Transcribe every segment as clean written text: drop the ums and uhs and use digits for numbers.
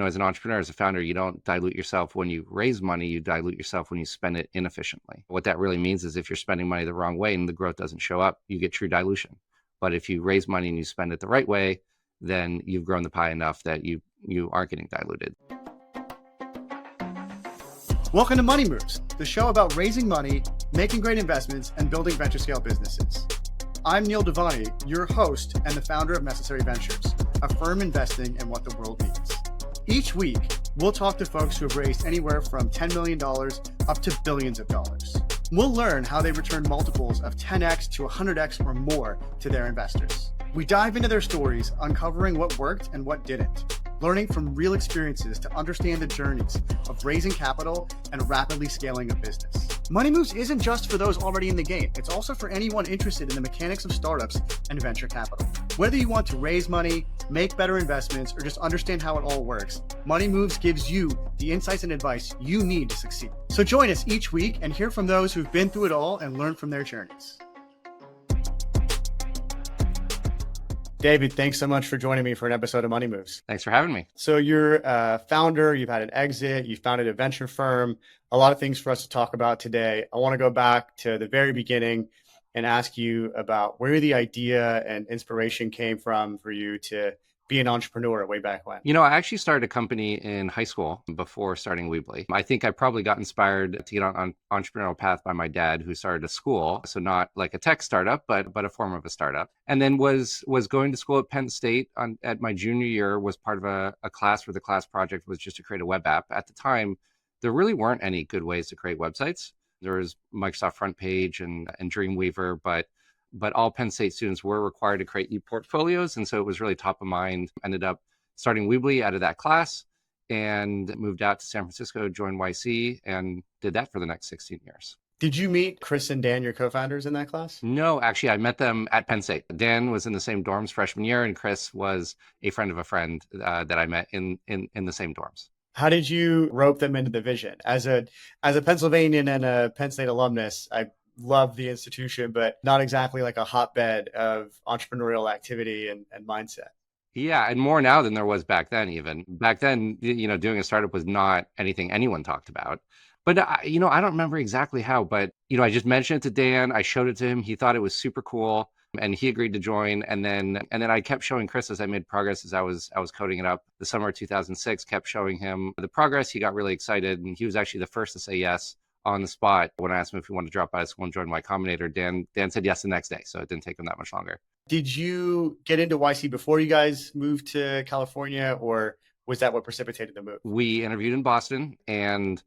as an entrepreneur, as a founder, you don't dilute yourself when you raise money, you dilute yourself when you spend it inefficiently. What that really means is if you're spending money the wrong way and the growth doesn't show up, you get true dilution. But if you raise money and you spend it the right way, then you've grown the pie enough that you aren't getting diluted. Welcome to Money Moves, the show about raising money, making great investments, and building venture scale businesses. I'm Neil Devani, your host and the founder of Necessary Ventures, a firm investing in what the world needs. Each week, we'll talk to folks who have raised anywhere from $10 million up to billions of dollars. We'll learn how they return multiples of 10x to 100x or more to their investors. We dive into their stories, uncovering what worked and what didn't, learning from real experiences to understand the journeys of raising capital and rapidly scaling a business. Money Moves isn't just for those already in the game. It's also for anyone interested in the mechanics of startups and venture capital. Whether you want to raise money, make better investments, or just understand how it all works, Money Moves gives you the insights and advice you need to succeed. So join us each week and hear from those who've been through it all and learn from their journeys. David, thanks so much for joining me for an episode of Money Moves. Thanks for having me. So you're a founder, you've had an exit, you founded a venture firm, a lot of things for us to talk about today. I want to go back to the very beginning and ask you about where the idea and inspiration came from for you to be an entrepreneur way back when. I actually started a company in high school before starting Weebly. I think I probably got inspired to get on entrepreneurial path by my dad, who started a school. So not like a tech startup, but a form of a startup. And then was going to school at Penn State at my junior year, was part of a class where the class project was just to create a web app. At the time, there really weren't any good ways to create websites. There was Microsoft Front Page and Dreamweaver, but all Penn State students were required to create e-portfolios. And so it was really top of mind. Ended up starting Weebly out of that class and moved out to San Francisco, joined YC, and did that for the next 16 years. Did you meet Chris and Dan, your co-founders, in that class? No, actually, I met them at Penn State. Dan was in the same dorms freshman year, and Chris was a friend of a friend that I met in the same dorms. How did you rope them into the vision? As a Pennsylvanian and a Penn State alumnus, I love the institution, but not exactly like a hotbed of entrepreneurial activity and mindset. Yeah, and more now than there was back then. Even back then, doing a startup was not anything anyone talked about. But I don't remember exactly how. But I just mentioned it to Dan. I showed it to him. He thought it was super cool, and he agreed to join. And then I kept showing Chris as I made progress, as I was coding it up. The summer of 2006, kept showing him the progress. He got really excited, and he was actually the first to say yes on the spot. When I asked him if he wanted to drop out of school and join Y Combinator, Dan said yes the next day. So it didn't take him that much longer. Did you get into YC before you guys moved to California, or was that what precipitated the move? We interviewed in Boston, and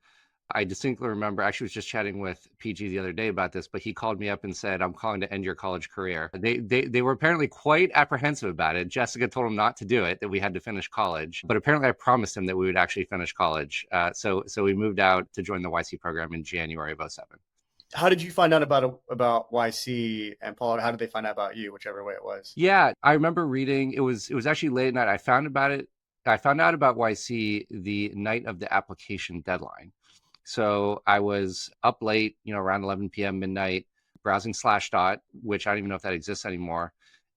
I distinctly remember, actually was just chatting with PG the other day about this, but he called me up and said, "I'm calling to end your college career." They were apparently quite apprehensive about it. Jessica told him not to do it, that we had to finish college. But apparently I promised him that we would actually finish college. So we moved out to join the YC program in January of 2007. How did you find out about YC, and Paul, how did they find out about you, whichever way it was? Yeah, I remember reading, it was actually late at night. I found out about YC the night of the application deadline. So I was up late, around 11 p.m., midnight, browsing Slashdot, which I don't even know if that exists anymore.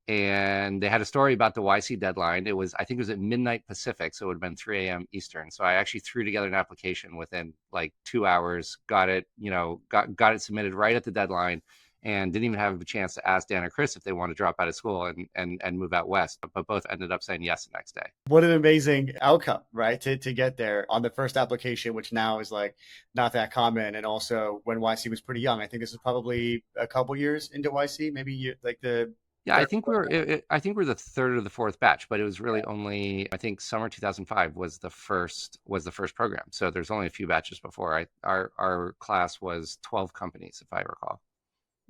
And they had a story about the YC deadline. I think it was at midnight Pacific, so it would have been 3 a.m. Eastern. So I actually threw together an application within like 2 hours, got it submitted right at the deadline, and didn't even have a chance to ask Dan or Chris if they want to drop out of school and move out west. But both ended up saying yes the next day. What an amazing outcome, right? To get there on the first application, which now is like not that common. And also when YC was pretty young, I think this was probably a couple years into YC, maybe Yeah, I think we're the third or the fourth batch, but it was really only, I think summer 2005 was the first program. So there's only a few batches before. Our class was 12 companies, if I recall.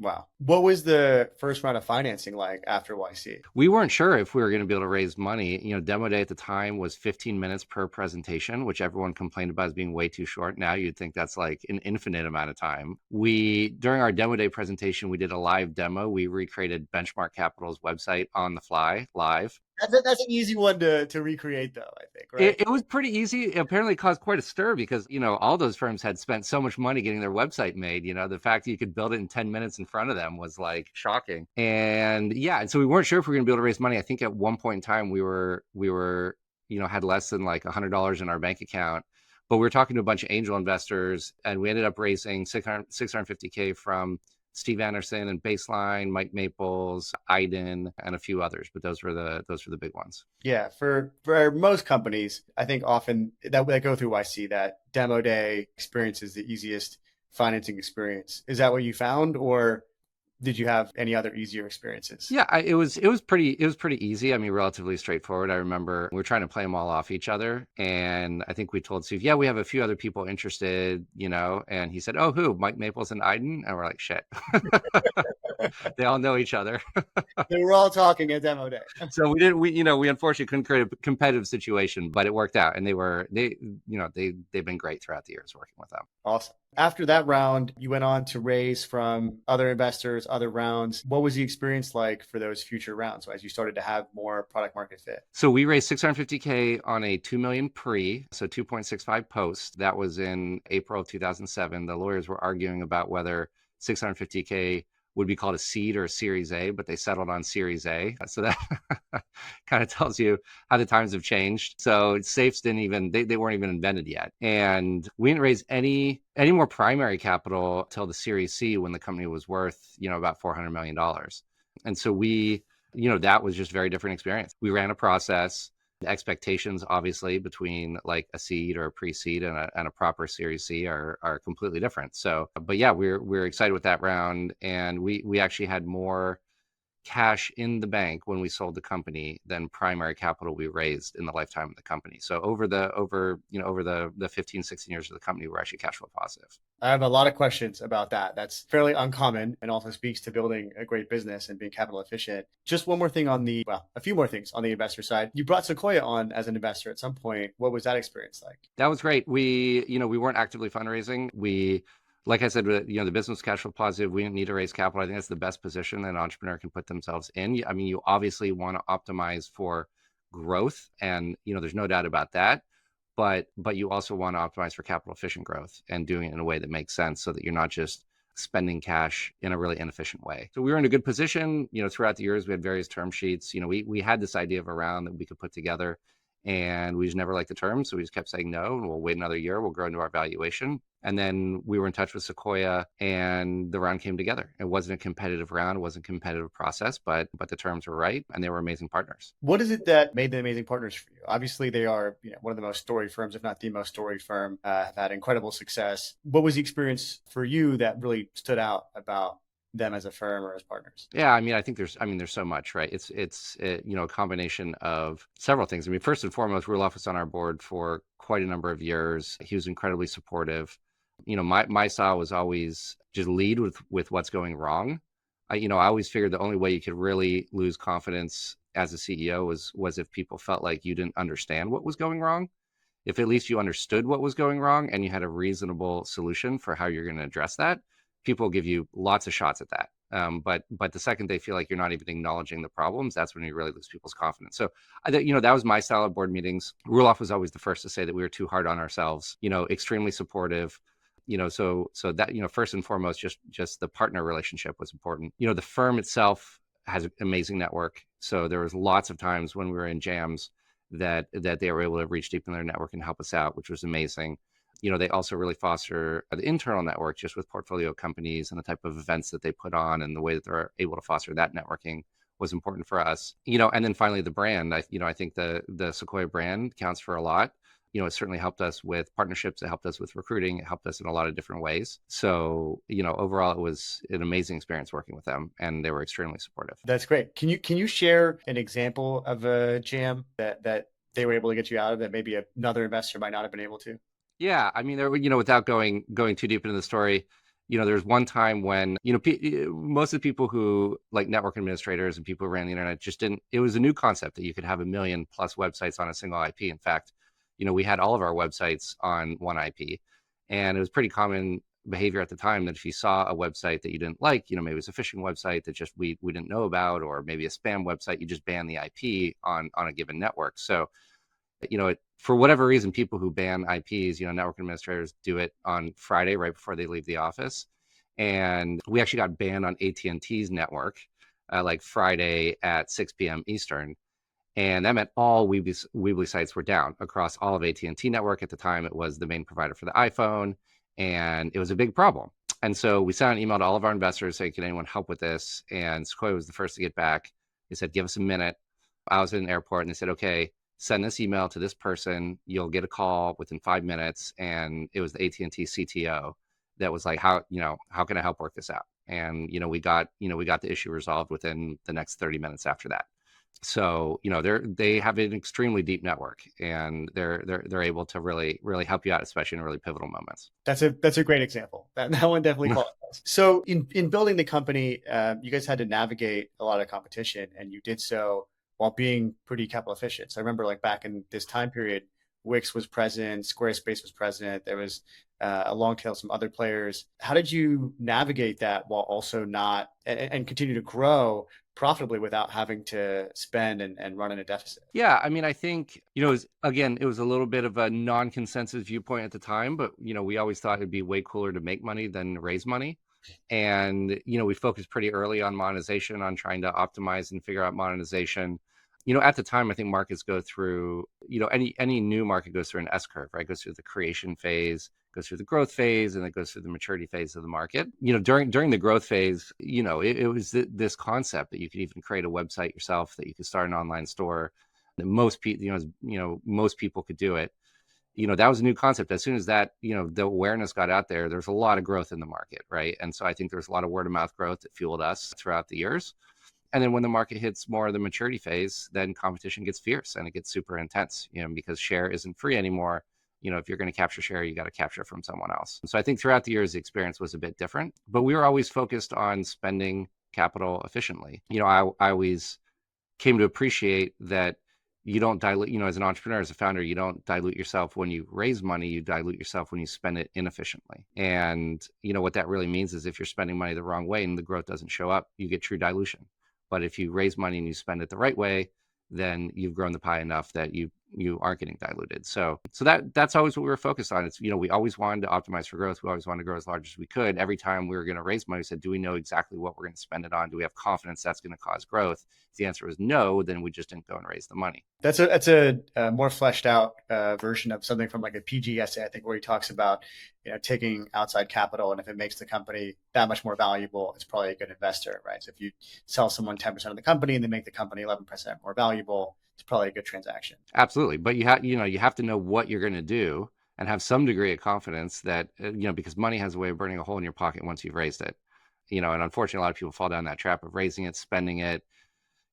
Wow. What was the first round of financing like after YC? We weren't sure if we were going to be able to raise money. Demo day at the time was 15 minutes per presentation, which everyone complained about as being way too short. Now you'd think that's like an infinite amount of time. During our demo day presentation, we did a live demo. We recreated Benchmark Capital's website on the fly, live. That's an easy one to recreate, though, I think, right? It was pretty easy. It apparently caused quite a stir because, all those firms had spent so much money getting their website made. The fact that you could build it in 10 minutes in front of them was like shocking. And so we weren't sure if we were going to be able to raise money. I think at one point in time we were had less than like $100 in our bank account. But we were talking to a bunch of angel investors, and we ended up raising 650K from Steve Anderson and Baseline, Mike Maples, Iden, and a few others. But those were the big ones. Yeah, for most companies, I think often that go through YC, that demo day experience is the easiest financing experience. Is that what you found, or did you have any other easier experiences? Yeah, it was pretty easy. I mean, relatively straightforward. I remember we were trying to play them all off each other, and I think we told Steve, "Yeah, we have a few other people interested," and he said, "Oh, who? Mike Maples and Iden?" And we're like, "Shit." They all know each other. They were all talking at demo day. So we unfortunately couldn't create a competitive situation, but it worked out, and they've been great throughout the years working with them. Awesome. After that round, you went on to raise from other investors, other rounds. What was the experience like for those future rounds? So as you started to have more product market fit? So we raised 650K on a 2 million pre, so 2.65 post. That was in April of 2007. The lawyers were arguing about whether 650K would be called a seed or a Series A, but they settled on Series A. So that kind of tells you how the times have changed. So safes they weren't even invented yet. And we didn't raise any more primary capital till the Series C, when the company was worth, about $400 million. And so that was just a very different experience. We ran a process. The expectations, obviously, between like a seed or a pre-seed and a proper Series C are completely different. So, but yeah, we're excited with that round, and we actually had more cash in the bank when we sold the company than primary capital we raised in the lifetime of the company. So over the 15, 16 years of the company, we're actually cash flow positive. I have a lot of questions about that. That's fairly uncommon and also speaks to building a great business and being capital efficient. Just one more thing a few more things on the investor side. You brought Sequoia on as an investor at some point. What was that experience like? That was great. We weren't actively fundraising. Like I said, the business was cash flow positive. We didn't need to raise capital. I think that's the best position that an entrepreneur can put themselves in. I mean, you obviously want to optimize for growth, and there's no doubt about that. But you also want to optimize for capital efficient growth and doing it in a way that makes sense, so that you're not just spending cash in a really inefficient way. So we were in a good position. Throughout the years, we had various term sheets. We had this idea of a round that we could put together, and we just never liked the terms. So we just kept saying no, and we'll wait another year. We'll grow into our valuation. And then we were in touch with Sequoia, and the round came together. It wasn't a competitive round. It wasn't a competitive process, but the terms were right, and they were amazing partners. What is it that made them amazing partners for you? Obviously, they are one of the most storied firms, if not the most storied firm, have had incredible success. What was the experience for you that really stood out about them as a firm or as partners? Yeah, I mean, I think there's so much, right? It's a combination of several things. I mean, first and foremost, Roelof was on our board for quite a number of years. He was incredibly supportive. My style was always just lead with what's going wrong. I always figured the only way you could really lose confidence as a CEO was if people felt like you didn't understand what was going wrong. If at least you understood what was going wrong and you had a reasonable solution for how you're going to address that, people will give you lots of shots at that. But the second they feel like you're not even acknowledging the problems, that's when you really lose people's confidence. So that was my style of board meetings. Roelof was always the first to say that we were too hard on ourselves. Extremely supportive. So that first and foremost, just the partner relationship was important. The firm itself has an amazing network. So there was lots of times when we were in jams that they were able to reach deep in their network and help us out, which was amazing. They also really foster the internal network just with portfolio companies, and the type of events that they put on, and the way that they're able to foster that networking was important for us. And then finally the brand. I think the Sequoia brand counts for a lot. It certainly helped us with partnerships. It helped us with recruiting. It helped us in a lot of different ways. So, overall, it was an amazing experience working with them, and they were extremely supportive. That's great. Can you share an example of a jam that they were able to get you out of that maybe another investor might not have been able to? Yeah, I mean, without going too deep into the story, there's one time when, most of the people who like network administrators and people who ran the internet just didn't, it was a new concept that you could have 1 million plus websites on a single IP. In fact, we had all of our websites on one IP, and it was pretty common behavior at the time that if you saw a website that you didn't like, maybe it was a phishing website that just we didn't know about, or maybe a spam website, you just ban the IP on a given network. So, for whatever reason, people who ban IPs, network administrators do it on Friday right before they leave the office. And we actually got banned on AT&T's network like Friday at 6 p.m. Eastern. And that meant all Weebly sites were down across all of AT&T network. At the time, it was the main provider for the iPhone, and it was a big problem. And so we sent an email to all of our investors saying, can anyone help with this? And Sequoia was the first to get back. They said, give us a minute. I was in an airport, and they said, okay, send this email to this person. You'll get a call within 5 minutes. And it was the AT&T CTO that was like, how can I help work this out? And, we got the issue resolved within the next 30 minutes after that. So, they have an extremely deep network, and they're able to really, really help you out, especially in really pivotal moments. That's a great example. That one definitely qualifies. So in building the company, you guys had to navigate a lot of competition, and you did so while being pretty capital efficient. So I remember like back in this time period, Wix was present, Squarespace was present. There was a long tail, some other players. How did you navigate that while also not and continue to grow profitably without having to spend and run in a deficit? Yeah, I mean, I think, it was a little bit of a non-consensus viewpoint at the time, but, we always thought it'd be way cooler to make money than raise money. And, we focused pretty early on monetization, on trying to optimize and figure out monetization. At the time, I think markets go through, any new market goes through an S curve, right? It goes through the creation phase, goes through the growth phase, and it goes through the maturity phase of the market. During the growth phase, it was this concept that you could even create a website yourself, that you could start an online store. That most people, most people could do it. That was a new concept. As soon as that, the awareness got out there, there's a lot of growth in the market, right? And so I think there's a lot of word of mouth growth that fueled us throughout the years. And then when the market hits more of the maturity phase, then competition gets fierce and it gets super intense, because share isn't free anymore. If you're going to capture share, you got to capture from someone else. So I think throughout the years, the experience was a bit different, but we were always focused on spending capital efficiently. I always came to appreciate that you don't dilute, as an entrepreneur, as a founder, you don't dilute yourself when you raise money, you dilute yourself when you spend it inefficiently. And, what that really means is if you're spending money the wrong way and the growth doesn't show up, you get true dilution. But if you raise money and you spend it the right way, then you've grown the pie enough that you aren't getting diluted. So that's always what we were focused on. It's, we always wanted to optimize for growth. We always wanted to grow as large as we could. Every time we were going to raise money, we said, do we know exactly what we're going to spend it on? Do we have confidence that's going to cause growth? If the answer was no, then we just didn't go and raise the money. That's a more fleshed out version of something from like a PG essay, I think, where he talks about, taking outside capital, and if it makes the company that much more valuable, it's probably a good investor, right? So if you sell someone 10% of the company and they make the company 11% more valuable, it's probably a good transaction. Absolutely. But you have to know what you're going to do and have some degree of confidence that, because money has a way of burning a hole in your pocket once you've raised it, and unfortunately, a lot of people fall down that trap of raising it, spending it.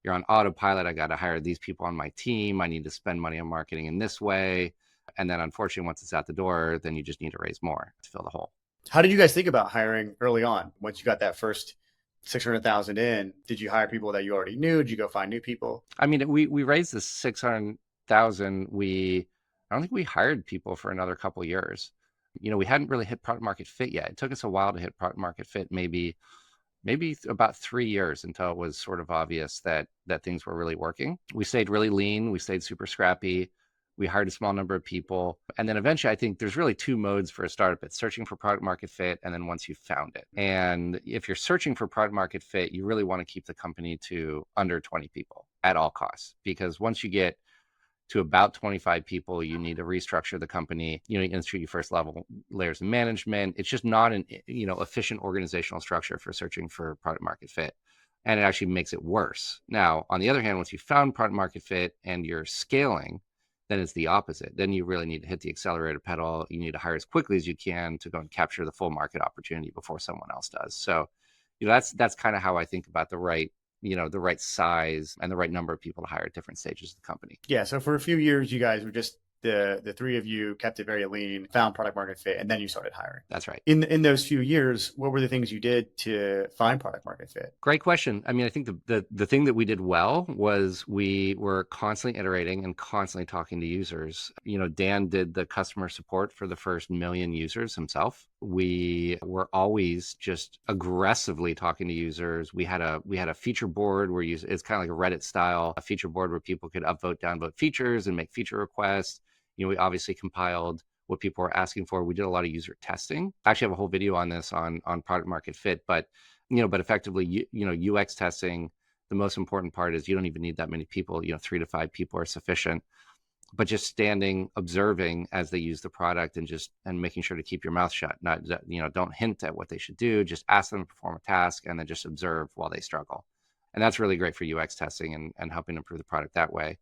You're on autopilot. I got to hire these people on my team. I need to spend money on marketing in this way. And then unfortunately, once it's out the door, then you just need to raise more to fill the hole. How did you guys think about hiring early on? Once you got that first 600,000 in, did you hire people that you already knew? Did you go find new people? I mean, we raised the 600,000. I don't think we hired people for another couple of years. We hadn't really hit product market fit yet. It took us a while to hit product market fit, maybe about 3 years, until it was sort of obvious that things were really working. We stayed really lean. We stayed super scrappy. We hired a small number of people. And then eventually, I think there's really two modes for a startup. It's searching for product market fit, and then once you've found it. And if you're searching for product market fit, you really want to keep the company to under 20 people at all costs. Because once you get to about 25 people, you need to restructure the company, institute your first level layers of management. It's just not an efficient organizational structure for searching for product market fit. And it actually makes it worse. Now, on the other hand, once you found product market fit and you're scaling, then it's the opposite. Then you really need to hit the accelerator pedal. You need to hire as quickly as you can to go and capture the full market opportunity before someone else does. So, that's kind of how I think about the right size and the right number of people to hire at different stages of the company. Yeah. So for a few years, you guys were just the three of you kept it very lean, found product market fit, and then you started hiring. That's right. In those few years, what were the things you did to find product market fit? Great question. I mean, I think the thing that we did well was we were constantly iterating and constantly talking to users. Dan did the customer support for the first 1 million users himself. We were always just aggressively talking to users. We had a feature board where it's kind of like a Reddit style, a feature board where people could upvote, downvote features and make feature requests. We obviously compiled what people were asking for. We did a lot of user testing. I actually have a whole video on this on product market fit, but effectively, UX testing the most important part is you don't even need that many people. 3 to 5 people are sufficient. But just standing, observing as they use the product, and making sure to keep your mouth shut. Not, don't hint at what they should do. Just ask them to perform a task, and then just observe while they struggle. And that's really great for UX testing and helping improve the product that way.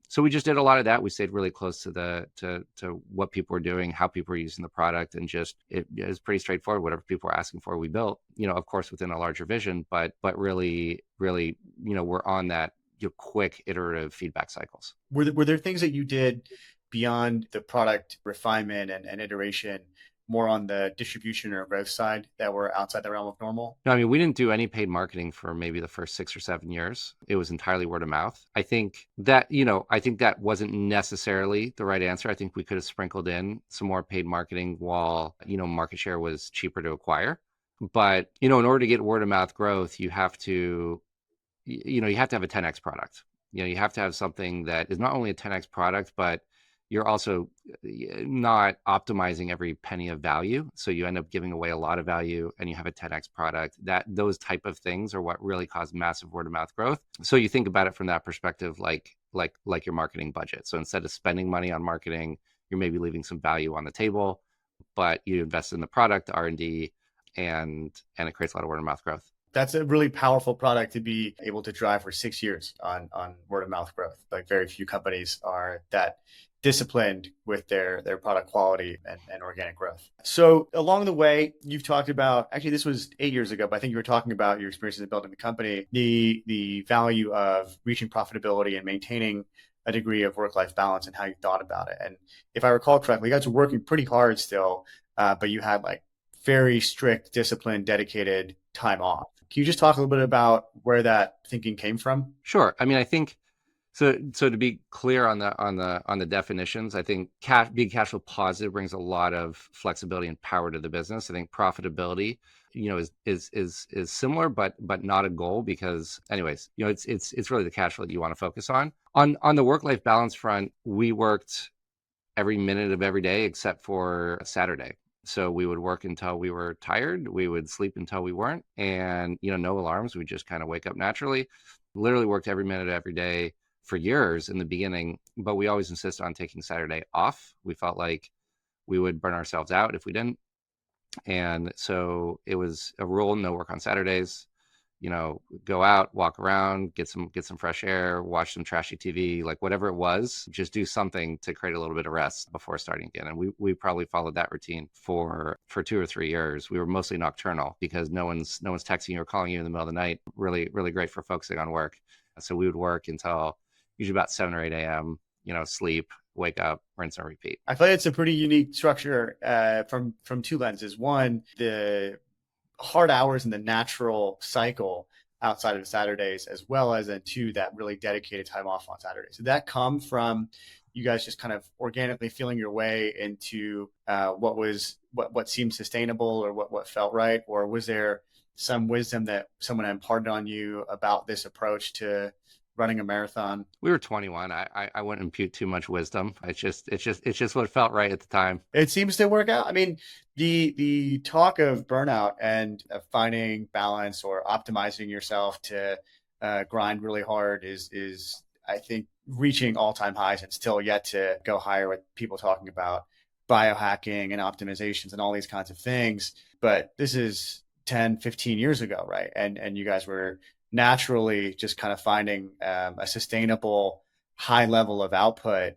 So we just did a lot of that. We stayed really close to what people were doing, how people were using the product, and just it is pretty straightforward. Whatever people were asking for, we built. Of course, within a larger vision, but really, we're on that quick iterative feedback cycles. Were there things that you did beyond the product refinement and iteration, more on the distribution or growth side, that were outside the realm of normal? No, I mean, we didn't do any paid marketing for maybe the first 6 or 7 years. It was entirely word of mouth. I think that wasn't necessarily the right answer. I think we could have sprinkled in some more paid marketing while, market share was cheaper to acquire. But, in order to get word of mouth growth, you have to have a 10x product. You have to have something that is not only a 10x product, but you're also not optimizing every penny of value. So you end up giving away a lot of value, and you have a 10x product. Those type of things are what really cause massive word of mouth growth. So you think about it from that perspective, like your marketing budget. So instead of spending money on marketing, you're maybe leaving some value on the table, but you invest in the product, R&D, and it creates a lot of word of mouth growth. That's a really powerful product to be able to drive for 6 years on word of mouth growth. Like, very few companies are that disciplined with their product quality and organic growth. So along the way, you've talked about, actually this was 8 years ago, but I think you were talking about your experiences in building the company, the value of reaching profitability and maintaining a degree of work-life balance, and how you thought about it. And if I recall correctly, you guys were working pretty hard still, but you had like very strict, disciplined, dedicated time off. Can you just talk a little bit about where that thinking came from? Sure. I mean, I think so. To be clear on the definitions, I think being cash flow positive brings a lot of flexibility and power to the business. I think profitability, is similar, but not a goal, because anyways, it's really the cash flow that you want to focus on. On the work-life balance front, we worked every minute of every day except for Saturday. So we would work until we were tired. We would sleep until we weren't, and no alarms. We just kind of wake up naturally. Literally worked every minute of every day for years in the beginning, but we always insist on taking Saturday off. We felt like we would burn ourselves out if we didn't, and so it was a rule: no work on Saturdays. Go out, walk around, get some fresh air, watch some trashy TV, like whatever it was, just do something to create a little bit of rest before starting again. And we probably followed that routine for 2 or 3 years. We were mostly nocturnal because no one's texting you or calling you in the middle of the night. Really, really great for focusing on work. So we would work until usually about 7 or 8 a.m., sleep, wake up, rinse and repeat. I feel like it's a pretty unique structure from two lenses. One, the hard hours and the natural cycle outside of Saturdays, as well as then two, that really dedicated time off on Saturdays. Did that come from you guys just kind of organically feeling your way into what seemed sustainable, or what felt right? Or was there some wisdom that someone imparted on you about this approach to running a marathon? We were 21. I wouldn't impute too much wisdom. It's just what felt right at the time. It seems to work out. I mean, the talk of burnout and of finding balance or optimizing yourself to grind really hard is I think reaching all-time highs, and still yet to go higher, with people talking about biohacking and optimizations and all these kinds of things. But this is 10, 15 years ago, right? And you guys were naturally just kind of finding a sustainable high level of output,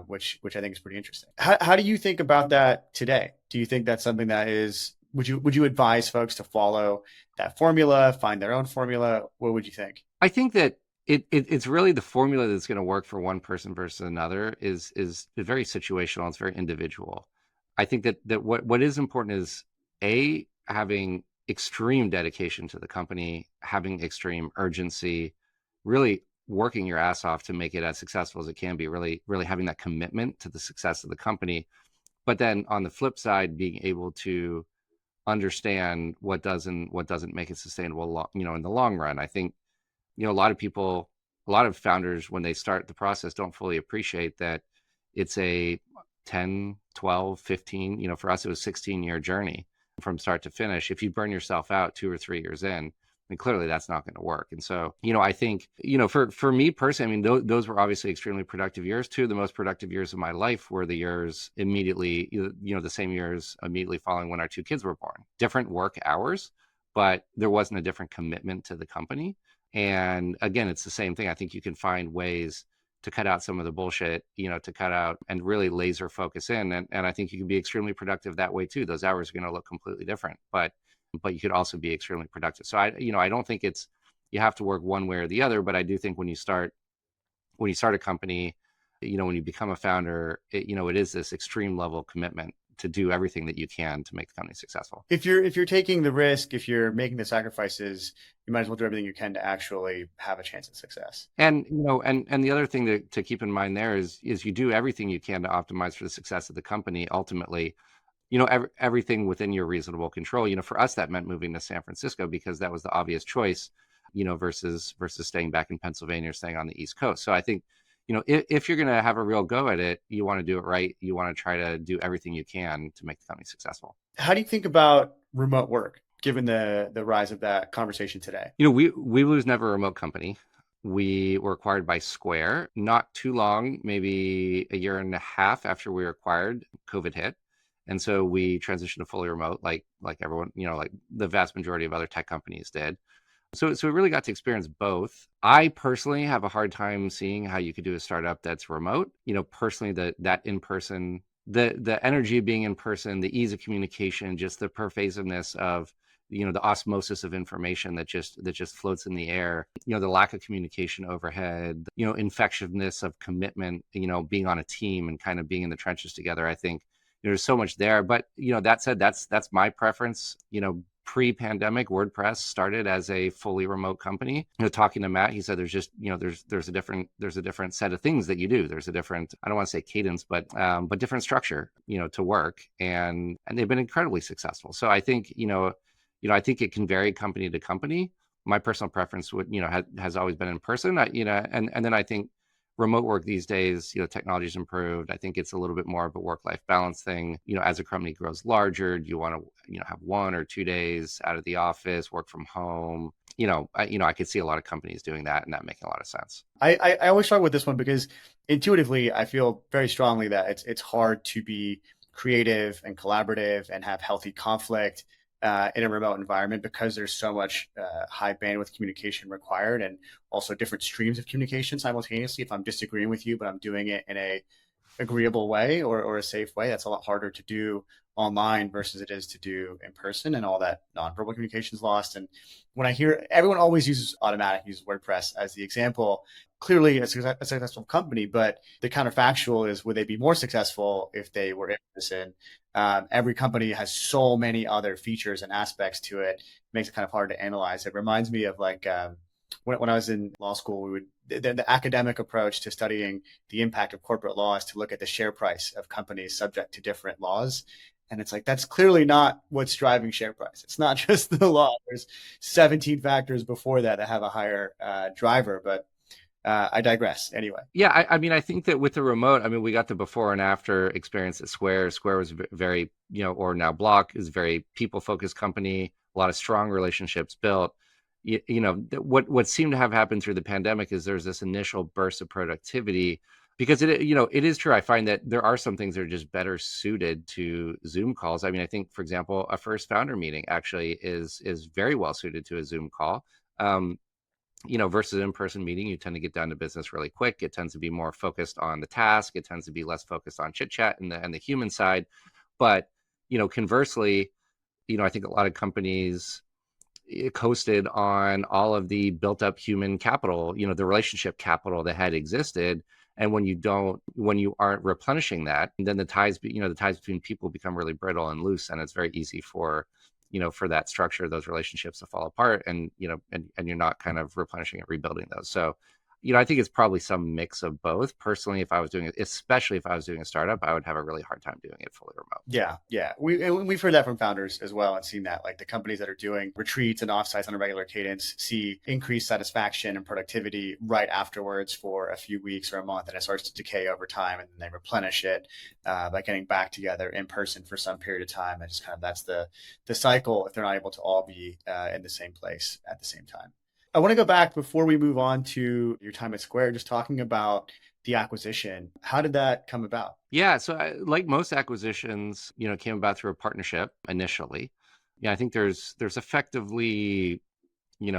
which I think is pretty interesting. How do you think about that today? Do you think that's something that would you advise folks to follow that formula, find their own formula? What would you think? I think that it's really the formula that's going to work for one person versus another is very situational. It's very individual. I think that what is important is having extreme dedication to the company, having extreme urgency, really working your ass off to make it as successful as it can be, really, really having that commitment to the success of the company. But then on the flip side, being able to understand what doesn't make it sustainable, in the long run. I think, a lot of founders, when they start the process, don't fully appreciate that it's a 10, 12, 15, for us, it was 16-year journey from start to finish. If you burn yourself out 2 or 3 years in, And clearly that's not going to work. And so, I think, for me personally, I mean, those were obviously extremely productive years. Two of the most productive years of my life were the years immediately, the same years immediately following when our two kids were born. Different work hours, but there wasn't a different commitment to the company. And again, it's the same thing. I think you can find ways to cut out some of the bullshit, to cut out and really laser focus in. And I think you can be extremely productive that way too. Those hours are going to look completely different, but you could also be extremely productive. So I don't think you have to work one way or the other, but I do think when you start a company, when you become a founder, it is this extreme level of commitment to do everything that you can to make the company successful. If you're taking the risk, if you're making the sacrifices, you might as well do everything you can to actually have a chance at success. And and the other thing to keep in mind there is you do everything you can to optimize for the success of the company. Ultimately, everything within your reasonable control. For us, that meant moving to San Francisco because that was the obvious choice, versus staying back in Pennsylvania or staying on the East Coast. So I think, if you're going to have a real go at it, you want to do it right. You want to try to do everything you can to make the company successful. How do you think about remote work, given the rise of that conversation today? Weebly was never a remote company. We were acquired by Square not too long, maybe a year and a half after we were acquired, COVID hit. And so we transitioned to fully remote, like everyone, like the vast majority of other tech companies did. So we really got to experience both. I personally have a hard time seeing how you could do a startup that's remote. Personally, that in person, the energy of being in person, the ease of communication, just the pervasiveness of the osmosis of information that just floats in the air, the lack of communication overhead, infectiousness of commitment, being on a team and kind of being in the trenches together. I think there's so much there. But that said, that's my preference. Pre-pandemic, WordPress started as a fully remote company. Talking to Matt, he said there's just there's a different set of things that you do. There's a different, I don't want to say cadence, but different structure to work, and they've been incredibly successful. So I think I think it can vary company to company. My personal preference would has always been in person. And then I think remote work these days, technology's improved. I think it's a little bit more of a work-life balance thing. As a company grows larger, do you want to, have 1 or 2 days out of the office, work from home? I could see a lot of companies doing that and that making a lot of sense. I always struggle with this one because intuitively, I feel very strongly that it's hard to be creative and collaborative and have healthy conflict in a remote environment because there's so much high bandwidth communication required, and also different streams of communication simultaneously. If I'm disagreeing with you, but I'm doing it in a agreeable way or a safe way, that's a lot harder to do online versus it is to do in person, and all that nonverbal communication is lost. And when I hear everyone always uses WordPress as the example, clearly it's a successful company, but the counterfactual is, would they be more successful if they were in person? Every company has so many other features and aspects to it. It makes it kind of hard to analyze. It reminds me of when I was in law school, the academic approach to studying the impact of corporate law is to look at the share price of companies subject to different laws. And it's like, that's clearly not what's driving share price. It's not just the law. There's 17 factors before that have a higher driver, but I digress anyway. Yeah, I mean, I think that with the remote, we got the before and after experience at Square. Square was very, or now Block is a very people-focused company, a lot of strong relationships built. What seemed to have happened through the pandemic is there's this initial burst of productivity, because it is true. I find that there are some things that are just better suited to Zoom calls. I think, for example, a first founder meeting actually is very well suited to a Zoom call. Versus an in-person meeting, you tend to get down to business really quick. It tends to be more focused on the task. It tends to be less focused on chit chat and the human side. But, conversely, I think a lot of companies coasted on all of the built up human capital, the relationship capital that had existed. And when you aren't replenishing that, then the ties between people become really brittle and loose, and it's very easy for that structure, those relationships to fall apart, and you're not kind of replenishing and rebuilding those. So, I think it's probably some mix of both. Personally, if I was doing it, especially if I was doing a startup, I would have a really hard time doing it fully remote. Yeah. We've heard that from founders as well, and seen that like the companies that are doing retreats and offsites on a regular cadence see increased satisfaction and productivity right afterwards for a few weeks or a month, and it starts to decay over time, and then they replenish it by getting back together in person for some period of time. And just kind of that's the cycle if they're not able to all be in the same place at the same time. I want to go back before we move on to your time at Square, just talking about the acquisition. How did that come about? Yeah, so like most acquisitions, came about through a partnership initially. Yeah, I think there's effectively,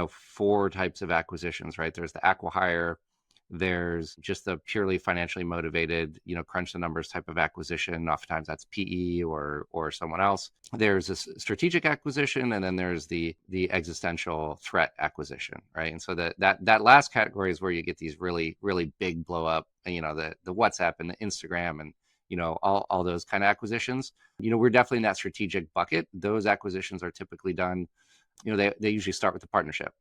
four types of acquisitions, right? There's the acqui-hire, there's just the purely financially motivated, crunch the numbers type of acquisition. Oftentimes that's PE or someone else. There's a strategic acquisition, and then there's the existential threat acquisition, right? And so that last category is where you get these really, really big blow up, the WhatsApp and the Instagram and all those kind of acquisitions. We're definitely in that strategic bucket. Those acquisitions are typically done, they usually start with a partnership.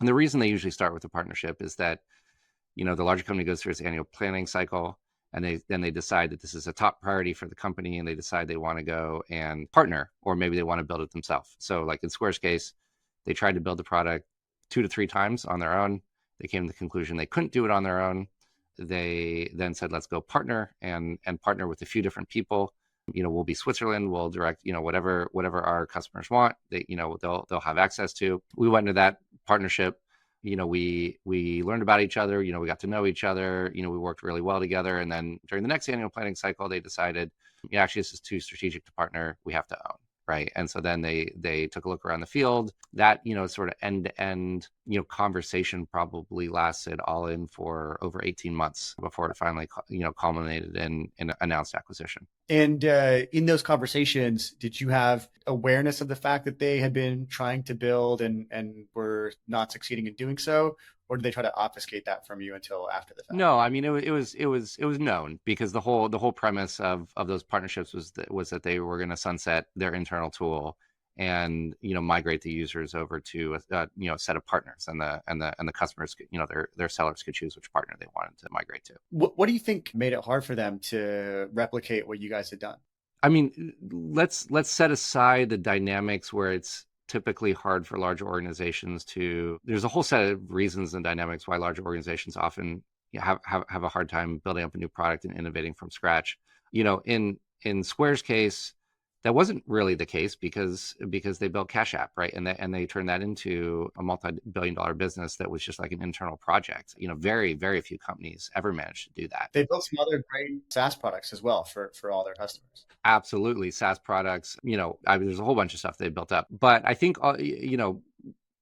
And the reason they usually start with a partnership is that the larger company goes through its annual planning cycle, and they decide that this is a top priority for the company, and they decide they want to go and partner, or maybe they want to build it themselves. So like in Square's case, they tried to build the product 2 to 3 times on their own. They came to the conclusion they couldn't do it on their own. They then said, let's go partner and partner with a few different people. We'll be Switzerland. We'll direct, whatever our customers want, they'll have access to. We went into that partnership. We learned about each other, we got to know each other, we worked really well together. And then during the next annual planning cycle, they decided, actually, this is too strategic to partner. We have to own. Right. And so then they took a look around the field. That, sort of end to end, conversation probably lasted all in for over 18 months before it finally, culminated in an announced acquisition. And in those conversations, did you have awareness of the fact that they had been trying to build and were not succeeding in doing so? Or did they try to obfuscate that from you until after the fact? No, I mean it was known, because the whole premise of those partnerships was that they were going to sunset their internal tool and migrate the users over to a set of partners, and the customers, their sellers could choose which partner they wanted to migrate to. What do you think made it hard for them to replicate what you guys had done? I mean, let's set aside the dynamics where it's typically hard for larger organizations there's a whole set of reasons and dynamics why larger organizations often have a hard time building up a new product and innovating from scratch. In Square's case, that wasn't really the case, because they built Cash App, right? And they turned that into a multi-billion-dollar business that was just like an internal project. Very, very few companies ever managed to do that. They built some other great SaaS products as well for all their customers. Absolutely. SaaS products, there's a whole bunch of stuff they built up. But I think,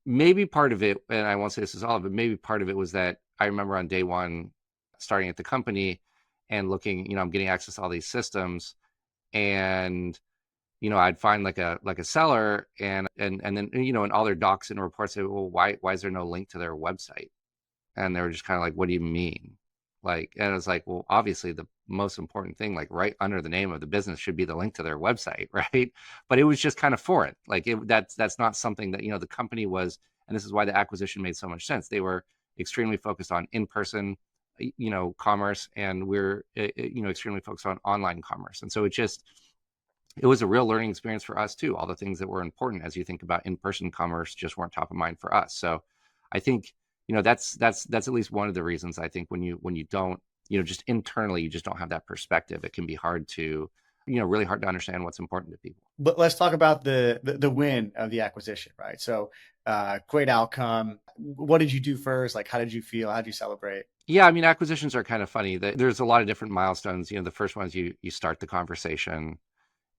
maybe part of it, and I won't say this is all of it, maybe part of it was that I remember on day one starting at the company and looking, I'm getting access to all these systems, and I'd find like a seller, and then in all their docs and reports, say, well, why is there no link to their website? And they were just kind of like, what do you mean? And it was like, well, obviously the most important thing, like right under the name of the business, should be the link to their website, right? But it was just kind of foreign. That's not something that the company was, and this is why the acquisition made so much sense. They were extremely focused on in-person, commerce, and we're extremely focused on online commerce. And so it was a real learning experience for us too. All the things that were important as you think about in-person commerce just weren't top of mind for us. So I think that's at least one of the reasons. I think when you don't, just internally, you just don't have that perspective, it can be hard to, really hard to understand what's important to people. But let's talk about the win of the acquisition, right? So great outcome. What did you do first? Like, how did you feel? How did you celebrate? Yeah, I mean, acquisitions are kind of funny. There's a lot of different milestones. The first one is you start the conversation,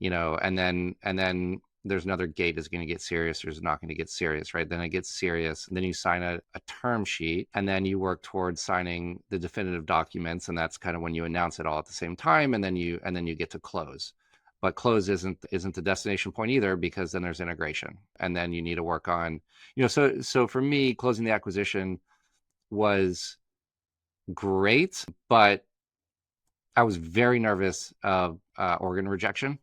and then there's another gate. Is going to get serious or is it not going to get serious, right? Then it gets serious, and then you sign a term sheet, and then you work towards signing the definitive documents, and that's kind of when you announce it all at the same time, and then you get to close. But close isn't the destination point either, because then there's integration, and then you need to work on, so for me, closing the acquisition was great, but I was very nervous of organ rejection.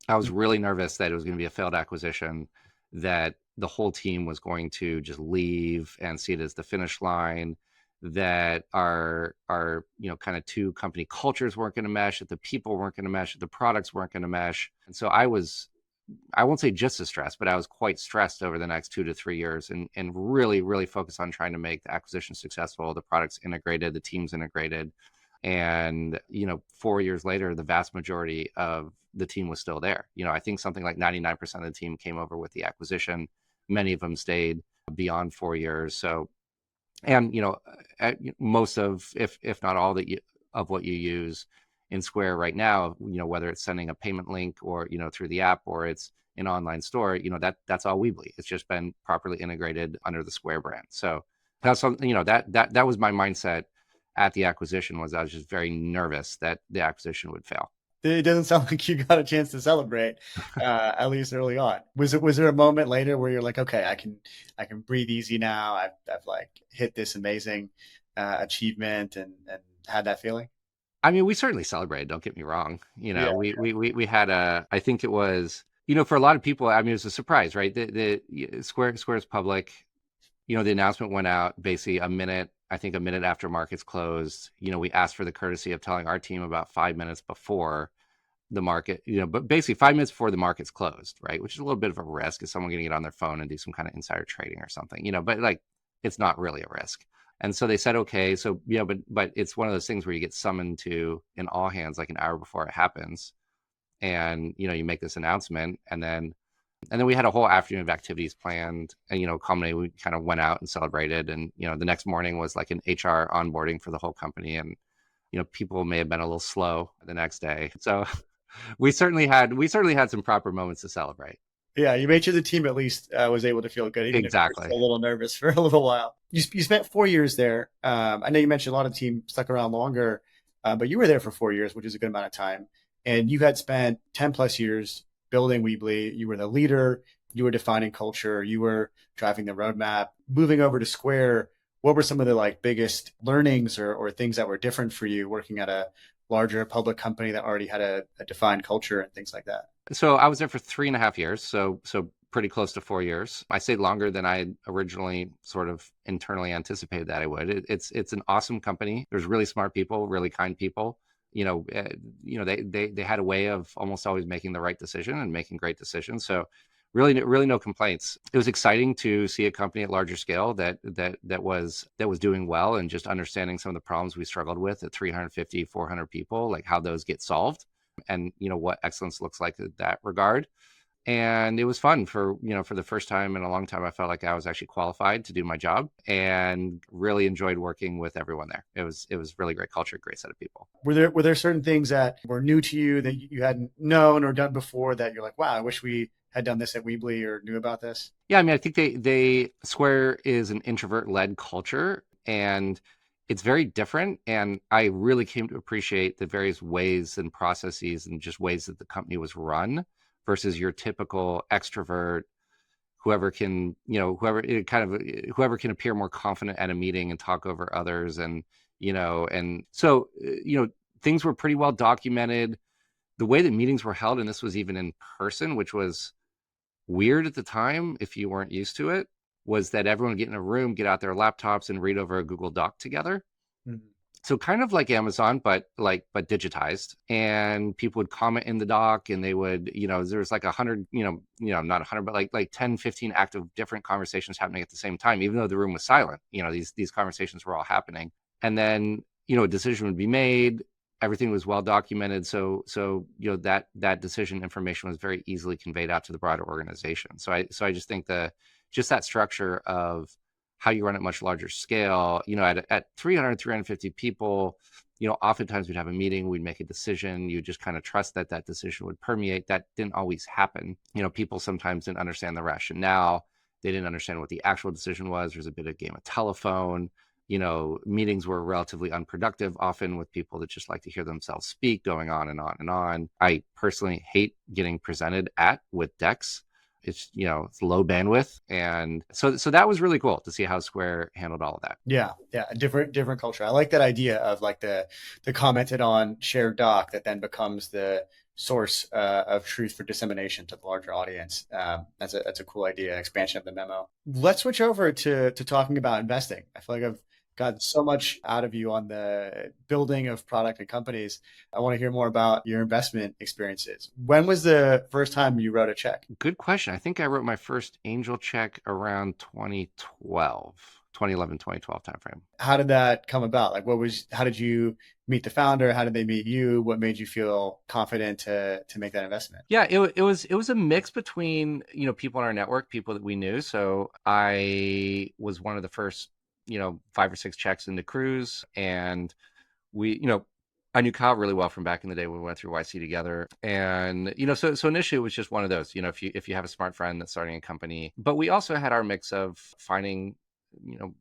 I was really nervous that it was going to be a failed acquisition, that the whole team was going to just leave and see it as the finish line, that our kind of two company cultures weren't going to mesh, that the people weren't going to mesh, that the products weren't going to mesh. And so I won't say just as stressed, but I was quite stressed over the next 2 to 3 years, and really, really focused on trying to make the acquisition successful, the products integrated, the teams integrated. And, 4 years later, the vast majority of the team was still there. I think something like 99% of the team came over with the acquisition. Many of them stayed beyond 4 years. So, and, most of, if not all of what you use in Square right now, whether it's sending a payment link or, through the app, or it's an online store, that's all Weebly. It's just been properly integrated under the Square brand. So that's something, that was my mindset at the acquisition. Was I was just very nervous that the acquisition would fail. It doesn't sound like you got a chance to celebrate, at least early on. Was there a moment later where you're like, okay, I can breathe easy now. I've like hit this amazing achievement and had that feeling? I mean, we certainly celebrated. Don't get me wrong. Yeah. We had I think it was, for a lot of people, I mean, it was a surprise, right? The Square's public. The announcement went out basically I think a minute after markets closed. We asked for the courtesy of telling our team about 5 minutes before the market, but basically 5 minutes before the market's closed, right? Which is a little bit of a risk. Is someone going to get on their phone and do some kind of insider trading or something, but like, it's not really a risk. And so they said, okay, so, but it's one of those things where you get summoned to an all hands like an hour before it happens. And, you make this announcement, and then we had a whole afternoon of activities planned, and, culminated, we kind of went out and celebrated. And, the next morning was like an HR onboarding for the whole company. And, people may have been a little slow the next day. So we certainly had some proper moments to celebrate. Yeah, you made sure the team at least was able to feel good, even if Exactly. you were a little nervous for a little while. You spent 4 years there. I know you mentioned a lot of the team stuck around longer, but you were there for 4 years, which is a good amount of time. And you had spent 10 plus years building Weebly. You were the leader. You were defining culture. You were driving the roadmap. Moving over to Square, what were some of the like biggest learnings or things that were different for you working at a larger public company that already had a defined culture and things like that? So I was there for 3.5 years. So pretty close to 4 years. I stayed longer than I originally sort of internally anticipated that I would. It's an awesome company. There's really smart people, really kind people. They had a way of almost always making the right decision and making great decisions. So really no complaints. It was exciting to see a company at larger scale that was doing well, and just understanding some of the problems we struggled with at 350, 400 people, like how those get solved, and what excellence looks like in that regard. And it was fun for the first time in a long time. I felt like I was actually qualified to do my job, and really enjoyed working with everyone there. It was really great culture, great set of people. Were there certain things that were new to you that you hadn't known or done before that you're like, wow, I wish we had done this at Weebly or knew about this? Yeah, I mean, I think they Square is an introvert-led culture, and it's very different. And I really came to appreciate the various ways and processes and just ways that the company was run versus your typical extrovert, whoever can appear more confident at a meeting and talk over others. And so things were pretty well documented. The way that meetings were held, and this was even in person, which was weird at the time if you weren't used to it, was that everyone would get in a room, get out their laptops, and read over a Google Doc together. Mm-hmm. So kind of like Amazon, but digitized. And people would comment in the doc, and they would, there was like 100, not 100, but like 10, 15 active different conversations happening at the same time, even though the room was silent. These conversations were all happening. And then, a decision would be made. Everything was well documented. So that decision information was very easily conveyed out to the broader organization. So I just think that structure of how you run at much larger scale, at 300, 350 people, oftentimes we'd have a meeting, we'd make a decision, you just kind of trust that decision would permeate. That didn't always happen. People sometimes didn't understand the rationale. They didn't understand what the actual decision was. There's a bit of game of telephone. Meetings were relatively unproductive, often with people that just like to hear themselves speak, going on and on and on. I personally hate getting presented with decks. It's it's low bandwidth, and so that was really cool to see how Square handled all of that. Yeah, a different culture. I like that idea of like the commented on shared doc that then becomes the source of truth for dissemination to the larger audience. That's a cool idea, expansion of the memo. Let's switch over to talking about investing. I feel like I've Got so much out of you on the building of product and companies. I want to hear more about your investment experiences. When was the first time you wrote a check? Good question. I think I wrote my first angel check around 2012, 2011, 2012 timeframe. How did that come about? Like, how did you meet the founder? How did they meet you? What made you feel confident to make that investment? Yeah, it was a mix between, people in our network, people that we knew. So I was one of the first, 5 or 6 checks into Cruise, and we, I knew Kyle really well from back in the day when we went through YC together. And, so initially it was just one of those, if you have a smart friend that's starting a company. But we also had our mix of finding,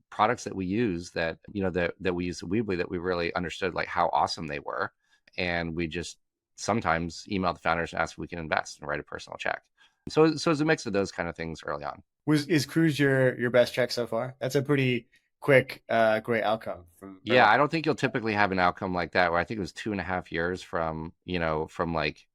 products that we use that we use at Weebly that we really understood like how awesome they were. And we just sometimes email the founders and ask if we can invest and write a personal check. So it's a mix of those kind of things early on. Is Cruise your best check so far? That's a pretty quick, great outcome from. Yeah, I don't think you'll typically have an outcome like that, where I think it was 2.5 years from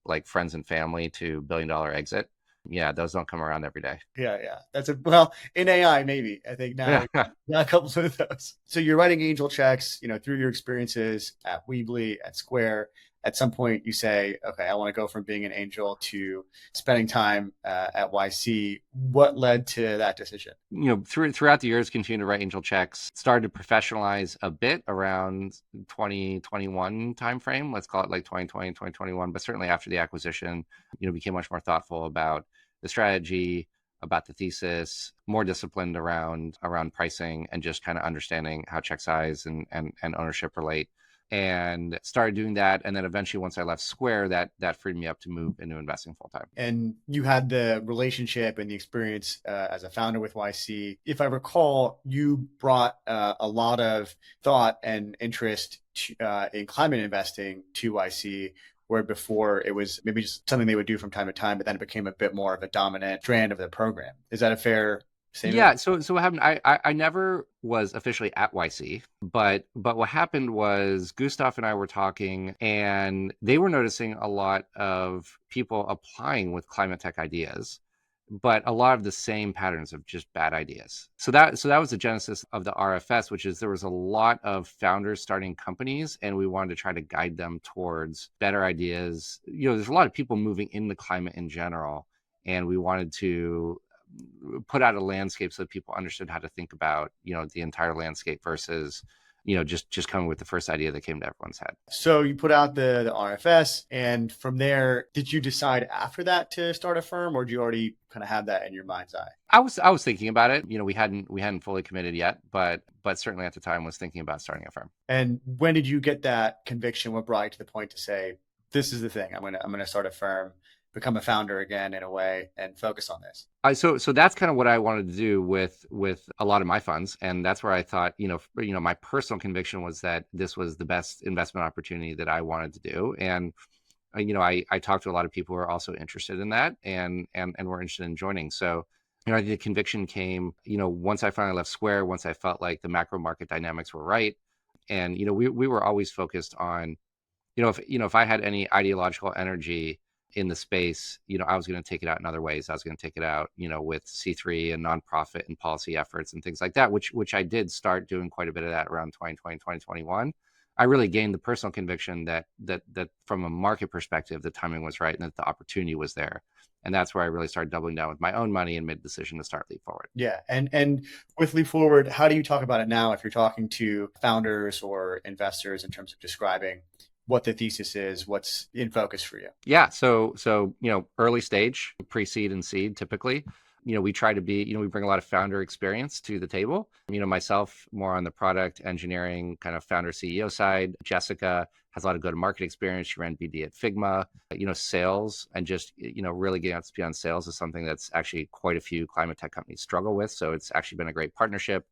like friends and family to $1 billion exit. Yeah, those don't come around every day. Yeah. Well, in AI, maybe. I think now a couple of those. So you're writing angel checks, through your experiences at Weebly, at Square. At some point you say, okay, I want to go from being an angel to spending time at YC. What led to that decision? Throughout the years, continued to write angel checks, started to professionalize a bit around 2021 timeframe. Let's call it like 2020, 2021, but certainly after the acquisition, became much more thoughtful about the strategy, about the thesis, more disciplined around pricing, and just kind of understanding how check size and ownership relate. And started doing that. And then eventually, once I left Square, that freed me up to move into investing full time. And you had the relationship and the experience as a founder with YC. If I recall, you brought a lot of thought and interest in climate investing to YC, where before it was maybe just something they would do from time to time, but then it became a bit more of a dominant strand of the program. Is that a fair statement? Yeah. So what happened? I never was officially at YC, but what happened was Gustav and I were talking, and they were noticing a lot of people applying with climate tech ideas, but a lot of the same patterns of just bad ideas. So that was the genesis of the RFS, which is there was a lot of founders starting companies, and we wanted to try to guide them towards better ideas. There's a lot of people moving into climate in general, and we wanted to put out a landscape so that people understood how to think about, the entire landscape versus, just coming with the first idea that came to everyone's head. So you put out the RFS, and from there, did you decide after that to start a firm, or do you already kind of have that in your mind's eye? I was thinking about it. We hadn't fully committed yet, but certainly at the time was thinking about starting a firm. And when did you get that conviction? What brought you to the point to say, this is the thing, I'm gonna start a firm, become a founder again in a way, and focus on this? So that's kind of what I wanted to do with a lot of my funds, and that's where I thought, my personal conviction was that this was the best investment opportunity that I wanted to do, and I talked to a lot of people who are also interested in that, and were interested in joining. So I think the conviction came, once I finally left Square, once I felt like the macro market dynamics were right, and we were always focused on, if I had any ideological energy in the space, I was going to take it out in other ways. I was going to take it out, with C3 and nonprofit and policy efforts and things like that, which I did start doing quite a bit of that around 2020, 2021. I really gained the personal conviction that from a market perspective, the timing was right and that the opportunity was there. And that's where I really started doubling down with my own money and made the decision to start Leap Forward. Yeah. And with Leap Forward, how do you talk about it now if you're talking to founders or investors in terms of describing what the thesis is, what's in focus for you? Yeah. So early stage, pre-seed and seed typically. We try to be, we bring a lot of founder experience to the table. Myself more on the product engineering kind of founder CEO side. Jessica has a lot of go-to-market experience. She ran BD at Figma. Sales and just, really getting up to speed on sales is something that's actually quite a few climate tech companies struggle with. So it's actually been a great partnership.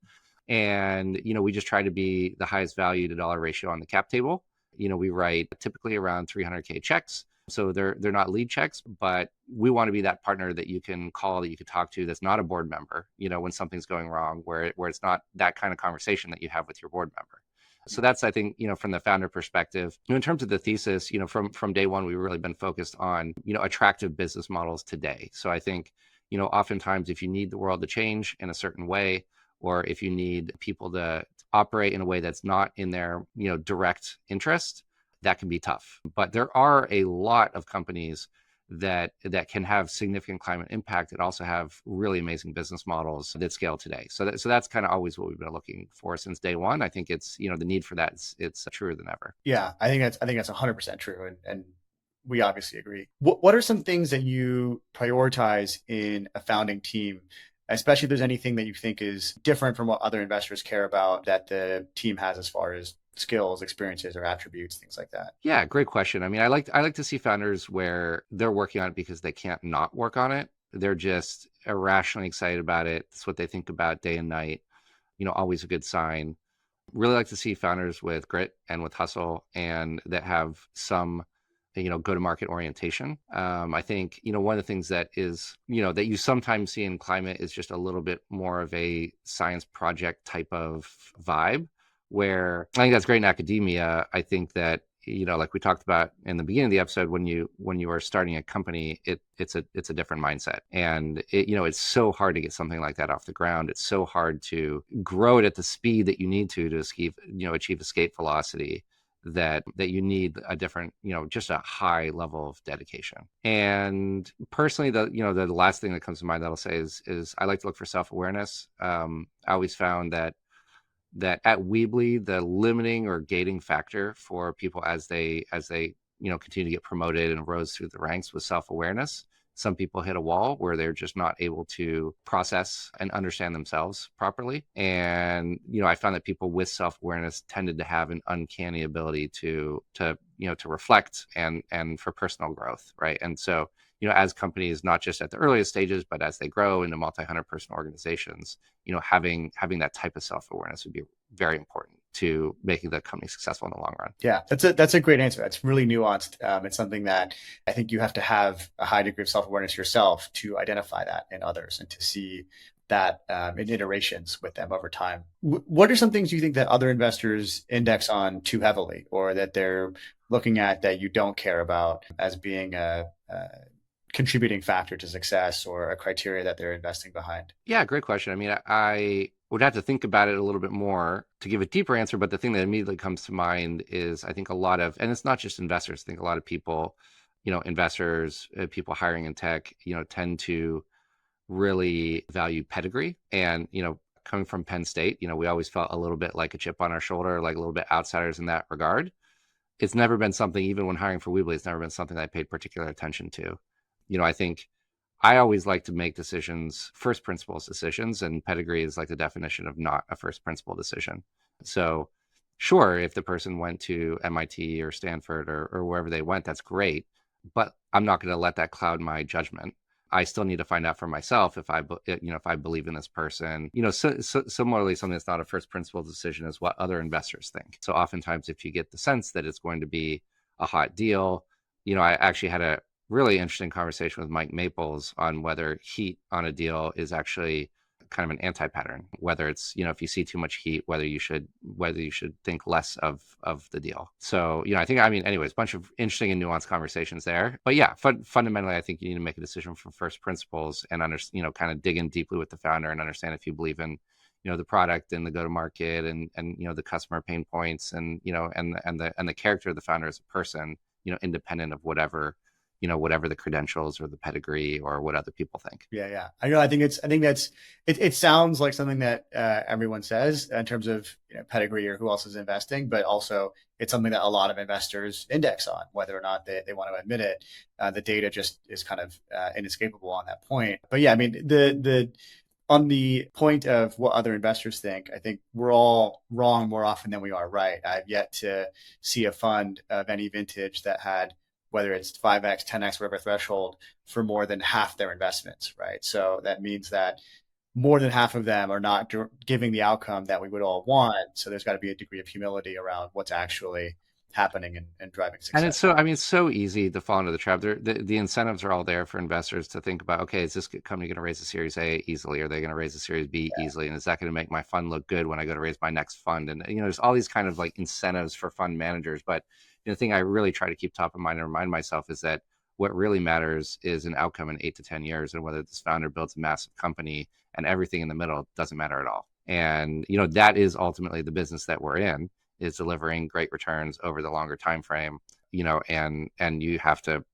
And, we just try to be the highest value to dollar ratio on the cap table. We write typically around 300K checks. So they're not lead checks, but we want to be that partner that you can call, that you can talk to, that's not a board member, when something's going wrong, where it's not that kind of conversation that you have with your board member. So that's, I think, from the founder perspective. In terms of the thesis, from day one, we've really been focused on, attractive business models today. So I think, oftentimes if you need the world to change in a certain way, or if you need people to operate in a way that's not in their, direct interest, that can be tough. But there are a lot of companies that can have significant climate impact and also have really amazing business models that scale today. So that's kind of always what we've been looking for since day one. I think it's, the need for that, it's truer than ever. Yeah, I think that's 100% true, and we obviously agree. What are some things that you prioritize in a founding team, especially if there's anything that you think is different from what other investors care about that the team has as far as skills, experiences, or attributes, things like that? Yeah, great question. I mean, I like to see founders where they're working on it because they can't not work on it. They're just irrationally excited about it. It's what they think about day and night. Always a good sign. Really like to see founders with grit and with hustle and that have some, go-to-market orientation. I think, one of the things that is, that you sometimes see in climate is just a little bit more of a science project type of vibe, where I think that's great in academia. I think that, like we talked about in the beginning of the episode, when you are starting a company, it's a different mindset. And it's so hard to get something like that off the ground. It's so hard to grow it at the speed that you need to achieve escape velocity, that you need a different, just a high level of dedication. And personally, the last thing that comes to mind that I'll say is I like to look for self-awareness. I always found that at Weebly, the limiting or gating factor for people as they continue to get promoted and rose through the ranks was self-awareness. Some people hit a wall where they're just not able to process and understand themselves properly. And, I found that people with self-awareness tended to have an uncanny ability to reflect and for personal growth, right? And so, as companies, not just at the earliest stages, but as they grow into multi-100 person organizations, having that type of self-awareness would be very important to making the company successful in the long run. Yeah, that's a great answer. That's really nuanced. It's something that I think you have to have a high degree of self-awareness yourself to identify that in others and to see that in iterations with them over time. What are some things you think that other investors index on too heavily, or that they're looking at that you don't care about as being a contributing factor to success or a criteria that they're investing behind? Yeah, great question. I mean, I would have to think about it a little bit more to give a deeper answer, but the thing that immediately comes to mind is I think a lot of, and it's not just investors, I think a lot of people, investors, people hiring in tech, tend to really value pedigree. And, coming from Penn State, we always felt a little bit like a chip on our shoulder, like a little bit outsiders in that regard. It's never been something, even when hiring for Weebly, it's never been something that I paid particular attention to. I think I always like to make decisions, first principles decisions, and pedigree is like the definition of not a first principle decision. So sure, if the person went to MIT or Stanford or wherever they went, that's great, but I'm not going to let that cloud my judgment. I still need to find out for myself if I believe in this person. Similarly, something that's not a first principle decision is what other investors think. So oftentimes, if you get the sense that it's going to be a hot deal, I actually had a really interesting conversation with Mike Maples on whether heat on a deal is actually kind of an anti-pattern, whether it's, if you see too much heat, whether you should think less of the deal. So, I think, anyways, a bunch of interesting and nuanced conversations there. But yeah, fundamentally, I think you need to make a decision from first principles and kind of dig in deeply with the founder and understand if you believe in, the product and the go-to-market and the customer pain points and, and the character of the founder as a person, independent of whatever the credentials or the pedigree or what other people think. Yeah. I know. I think it sounds like something that everyone says in terms of pedigree or who else is investing, but also it's something that a lot of investors index on, whether or not they want to admit it. The data just is kind of inescapable on that point. But yeah, I mean, on the point of what other investors think, I think we're all wrong more often than we are right. I've yet to see a fund of any vintage that had, whether it's 5x, 10x, whatever threshold, for more than half their investments, right? So that means that more than half of them are not giving the outcome that we would all want. So there's got to be a degree of humility around what's actually happening and driving success. And it's so easy to fall into the trap. The incentives are all there for investors to think about, okay, is this company going to raise a Series A easily? Are they going to raise a Series B easily? And is that going to make my fund look good when I go to raise my next fund? And, there's all these kind of like incentives for fund managers. But the thing I really try to keep top of mind and remind myself is that what really matters is an outcome in 8 to 10 years, and whether this founder builds a massive company, and everything in the middle doesn't matter at all. And that is ultimately the business that we're in, is delivering great returns over the longer time frame. And you have to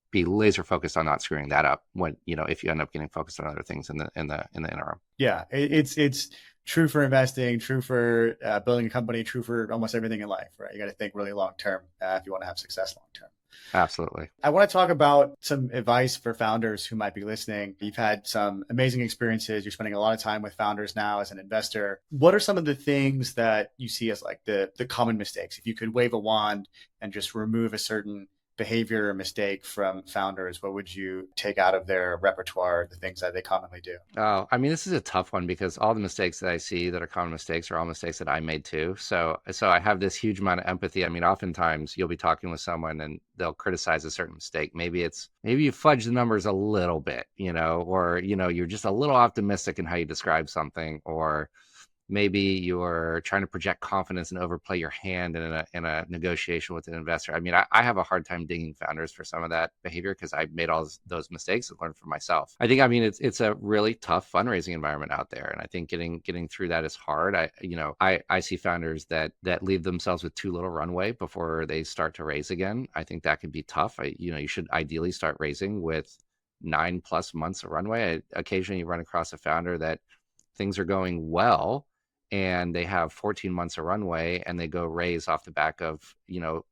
be laser focused on not screwing that up when if you end up getting focused on other things in the interim. Yeah, it's true for investing, true for building a company, true for almost everything in life, right? You got to think really long term if you want to have success long term. Absolutely. I want to talk about some advice for founders who might be listening. You've had some amazing experiences. You're spending a lot of time with founders now as an investor. What are some of the things that you see as like the common mistakes? If you could wave a wand and just remove a certain behavior or mistake from founders, what would you take out of their repertoire, the things that they commonly do? Oh, I mean, this is a tough one because all the mistakes that I see that are common mistakes are all mistakes that I made too. So I have this huge amount of empathy. I mean, oftentimes you'll be talking with someone and they'll criticize a certain mistake. Maybe you fudge the numbers a little bit, or you're just a little optimistic in how you describe something, or maybe you're trying to project confidence and overplay your hand in a negotiation with an investor. I mean, I have a hard time dinging founders for some of that behavior because I made all those mistakes and learned from myself. I think, I mean, it's a really tough fundraising environment out there, and I think getting through that is hard. I see founders that leave themselves with too little runway before they start to raise again. I think that can be tough. You should ideally start raising with 9+ months of runway. Occasionally, you run across a founder that things are going well and they have 14 months of runway and they go raise off the back of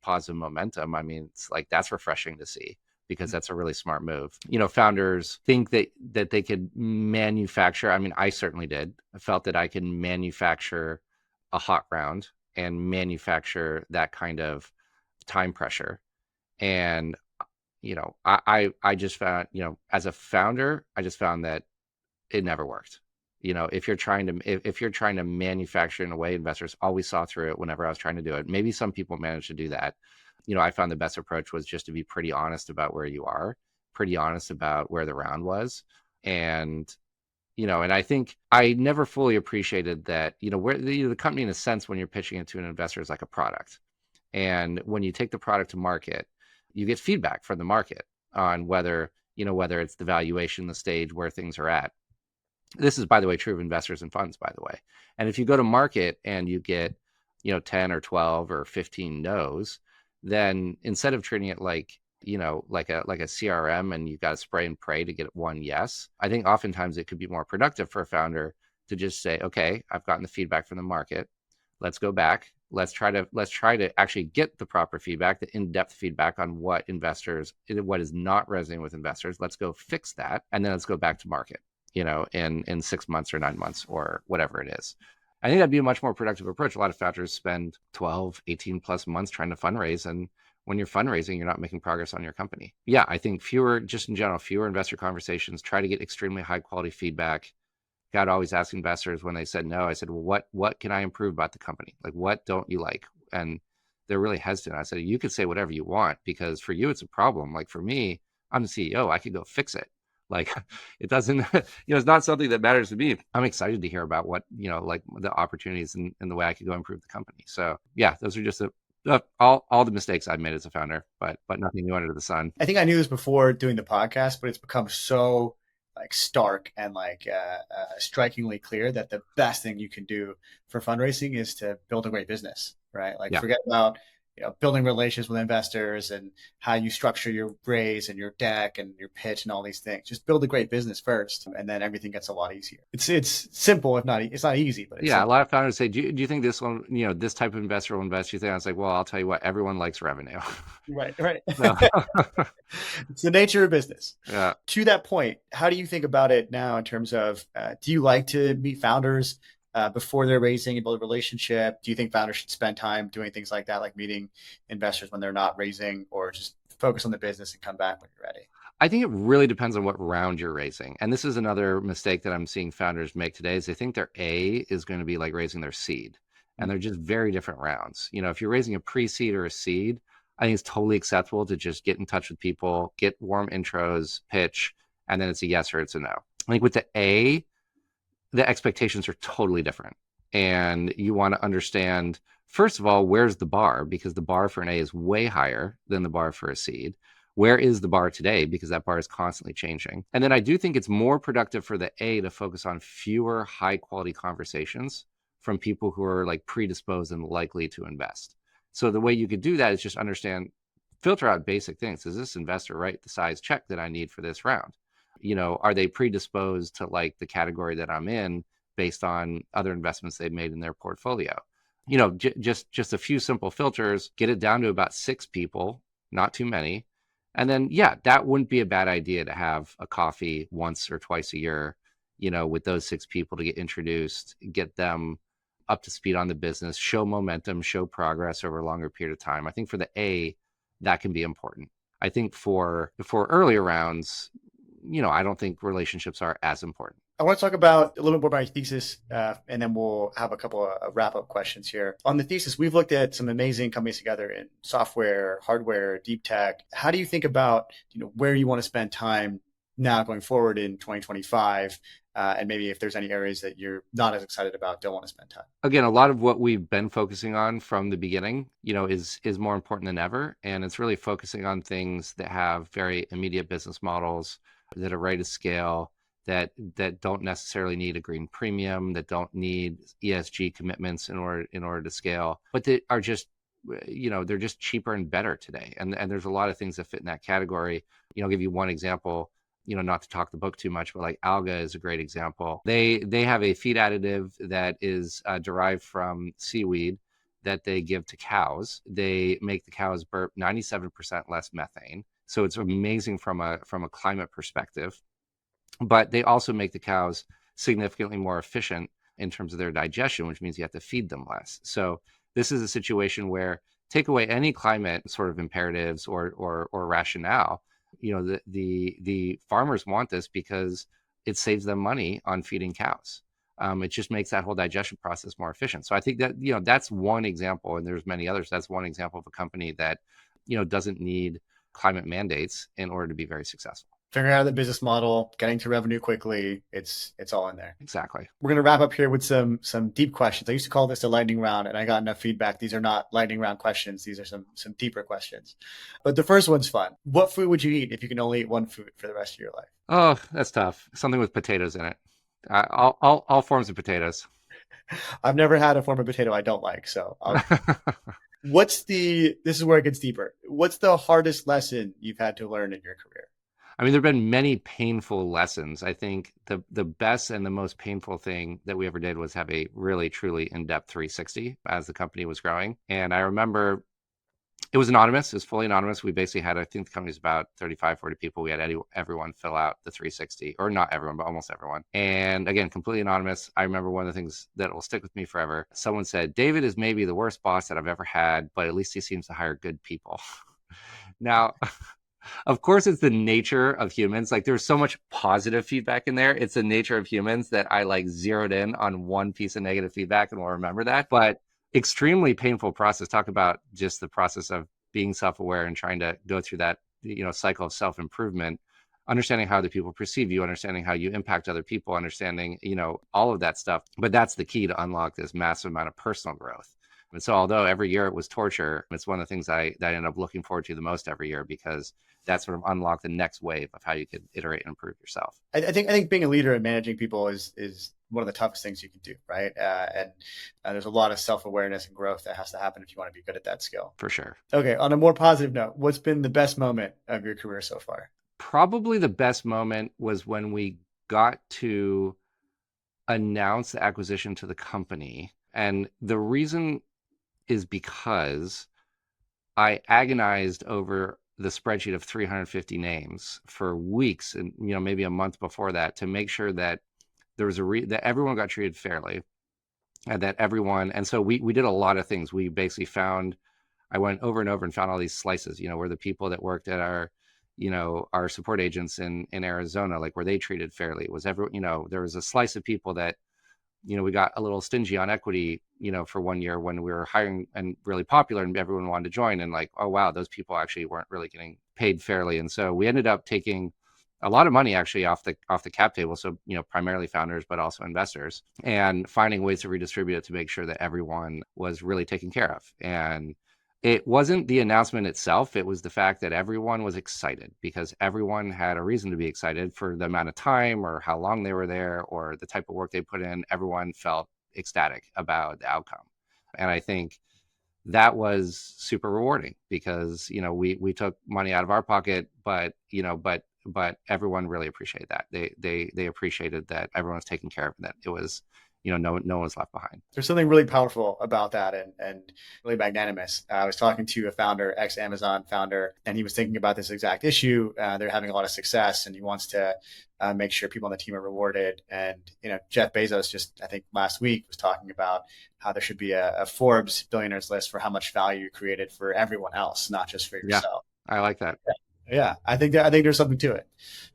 positive momentum. I mean, it's like, that's refreshing to see because that's a really smart move. Founders think that they could manufacture. I mean, I certainly did. I felt that I can manufacture a hot round and manufacture that kind of time pressure. And I just found, as a founder, I just found that it never worked. If you're trying to manufacture in a way, investors always saw through it whenever I was trying to do it. Maybe some people manage to do that. I found the best approach was just to be pretty honest about where you are, pretty honest about where the round was. And I think I never fully appreciated that, where the company, in a sense, when you're pitching it to an investor, is like a product. And when you take the product to market, you get feedback from the market on whether it's the valuation, the stage, where things are at. This is, by the way, true of investors and funds, by the way. And if you go to market and you get, 10 or 12 or 15 no's, then instead of treating it like a CRM and you've got to spray and pray to get one yes, I think oftentimes it could be more productive for a founder to just say, okay, I've gotten the feedback from the market. Let's go back. Let's try to actually get the proper feedback, the in-depth feedback on what is not resonating with investors. Let's go fix that. And then let's go back to market, in 6 months or 9 months or whatever it is. I think that'd be a much more productive approach. A lot of founders spend 12, 18+ months trying to fundraise. And when you're fundraising, you're not making progress on your company. Yeah, I think fewer investor conversations, try to get extremely high quality feedback. God, always ask investors when they said no, I said, well, what can I improve about the company? Like, what don't you like? And they're really hesitant. I said, you could say whatever you want because for you, it's a problem. Like for me, I'm the CEO. I could go fix it. Like it doesn't, it's not something that matters to me. I'm excited to hear about what, like the opportunities and the way I could go improve the company. So yeah, those are just all the mistakes I've made as a founder, but nothing new under the sun. I think I knew this before doing the podcast, but it's become so like stark and like strikingly clear that the best thing you can do for fundraising is to build a great business, right? Like forget about building relations with investors and how you structure your raise and your deck and your pitch and all these things. Just build a great business first, and then everything gets a lot easier. It's simple, it's not easy, but it's simple. A lot of founders say, do you think this one, this type of investor will invest? You think? I was like, well, I'll tell you what, everyone likes revenue. Right. It's the nature of business. Yeah. To that point, how do you think about it now in terms of, do you like to meet founders before they're raising and build a relationship? Do you think founders should spend time doing things like that, like meeting investors when they're not raising, or just focus on the business and come back when you're ready? I think it really depends on what round you're raising. And this is another mistake that I'm seeing founders make today is they think their A is going to be like raising their seed. And they're just very different rounds. If you're raising a pre-seed or a seed, I think it's totally acceptable to just get in touch with people, get warm intros, pitch, and then it's a yes or it's a no. I think with the A, the expectations are totally different. And you want to understand, first of all, where's the bar? Because the bar for an A is way higher than the bar for a seed. where is the bar today? Because that bar is constantly changing. And then I do think it's more productive for the A to focus on fewer high quality conversations from people who are like predisposed and likely to invest. So the way you could do that is just understand, filter out basic things. Is this investor write the size check that I need for this round? Are they predisposed to like the category that I'm in based on other investments they've made in their portfolio? Just a few simple filters, get it down to about 6 people, not too many. And then, yeah, that wouldn't be a bad idea to have a coffee once or twice a year, with those 6 people to get introduced, get them up to speed on the business, show momentum, show progress over a longer period of time. I think for the A, that can be important. I think for earlier rounds, I don't think relationships are as important. I want to talk about a little bit more about your thesis, and then we'll have a couple of wrap-up questions here. On the thesis, we've looked at some amazing companies together in software, hardware, deep tech. How do you think about where you want to spend time now going forward in 2025, and maybe if there's any areas that you're not as excited about, don't want to spend time? Again, a lot of what we've been focusing on from the beginning, is more important than ever, and it's really focusing on things that have very immediate business models that are ready to scale, that don't necessarily need a green premium, that don't need ESG commitments in order to scale, but they are just, they're just cheaper and better today. And there's a lot of things that fit in that category. I'll give you one example, not to talk the book too much, but like Alga is a great example. They have a feed additive that is derived from seaweed that they give to cows. They make the cows burp 97% less methane. So it's amazing from a climate perspective. But they also make the cows significantly more efficient in terms of their digestion, which means you have to feed them less. So this is a situation where take away any climate sort of imperatives or rationale. The farmers want this because it saves them money on feeding cows. It just makes that whole digestion process more efficient. So I think that, that's one example, and there's many others. That's one example of a company that, doesn't need climate mandates in order to be very successful. Figuring out the business model, getting to revenue quickly, it's all in there. Exactly. We're going to wrap up here with some deep questions. I used to call this a lightning round, and I got enough feedback. These are not lightning round questions. These are some deeper questions. But the first one's fun. What food would you eat if you can only eat one food for the rest of your life? Oh, that's tough. Something with potatoes in it. All forms of potatoes. I've never had a form of potato I don't like, so this is where it gets deeper. What's the hardest lesson you've had to learn in your career? I mean, there have been many painful lessons. I think the best and the most painful thing that we ever did was have a really, truly in-depth 360 as the company was growing. And I remember it was anonymous. It was fully anonymous. We basically had, I think the company was about 35, 40 people. We had everyone fill out the 360, or not everyone, but almost everyone. And again, completely anonymous. I remember one of the things that will stick with me forever. Someone said, David is maybe the worst boss that I've ever had, but at least he seems to hire good people. Now, of course, it's the nature of humans. Like there's so much positive feedback in there. It's the nature of humans that I like zeroed in on one piece of negative feedback and will remember that. But extremely painful process. Talk about just the process of being self-aware and trying to go through that, cycle of self-improvement, understanding how other people perceive you, understanding how you impact other people, understanding, all of that stuff. But that's the key to unlock this massive amount of personal growth. And so although every year it was torture, it's one of the things that I end up looking forward to the most every year, because that sort of unlocked the next wave of how you could iterate and improve yourself. I think being a leader and managing people is one of the toughest things you can do, right? And there's a lot of self-awareness and growth that has to happen if you want to be good at that skill. For sure. Okay, on a more positive note, what's been the best moment of your career so far? Probably the best moment was when we got to announce the acquisition to the company. And the reason is because I agonized over the spreadsheet of 350 names for weeks, and maybe a month before that, to make sure that there was that everyone got treated fairly, and that everyone. And so we did a lot of things. We basically I went over and over and found all these slices. Where the people that worked at our support agents in Arizona, like, were they treated fairly? Was there was a slice of people that we got a little stingy on equity, for 1 year when we were hiring and really popular and everyone wanted to join, and like, oh, wow, those people actually weren't really getting paid fairly. And so we ended up taking a lot of money actually off the cap table. So, primarily founders, but also investors, and finding ways to redistribute it to make sure that everyone was really taken care of. And It wasn't the announcement itself. It was the fact that everyone was excited because everyone had a reason to be excited for the amount of time or how long they were there or the type of work they put in. Everyone felt ecstatic about the outcome. And I think that was super rewarding because, we took money out of our pocket, but everyone really appreciated that. They appreciated that everyone was taking care of it. That it was, no one was left behind. There's something really powerful about that and really magnanimous. I was talking to a founder, ex-Amazon founder, and he was thinking about this exact issue. They're having a lot of success and he wants to make sure people on the team are rewarded. And, Jeff Bezos just, I think last week was talking about how there should be a Forbes billionaires list for how much value you created for everyone else, not just for yourself. Yeah, I like that. Yeah, I think there's something to it.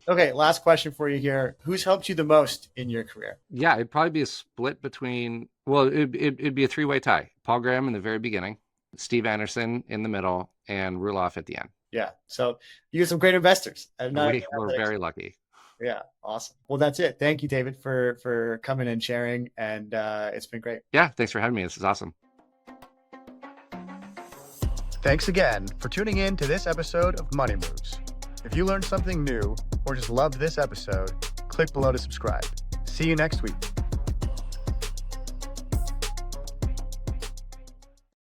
Okay, last question for you here. Who's helped you the most in your career? Yeah, it'd probably be a split between, it'd be a three-way tie. Paul Graham in the very beginning, Steve Anderson in the middle, and Ruloff at the end. Yeah, so you get some great investors. We're very lucky. Yeah, awesome. Well, that's it. Thank you, David, for coming and sharing, and it's been great. Yeah, thanks for having me. This is awesome. Thanks again for tuning in to this episode of Money Moves. If you learned something new or just loved this episode, click below to subscribe. See you next week.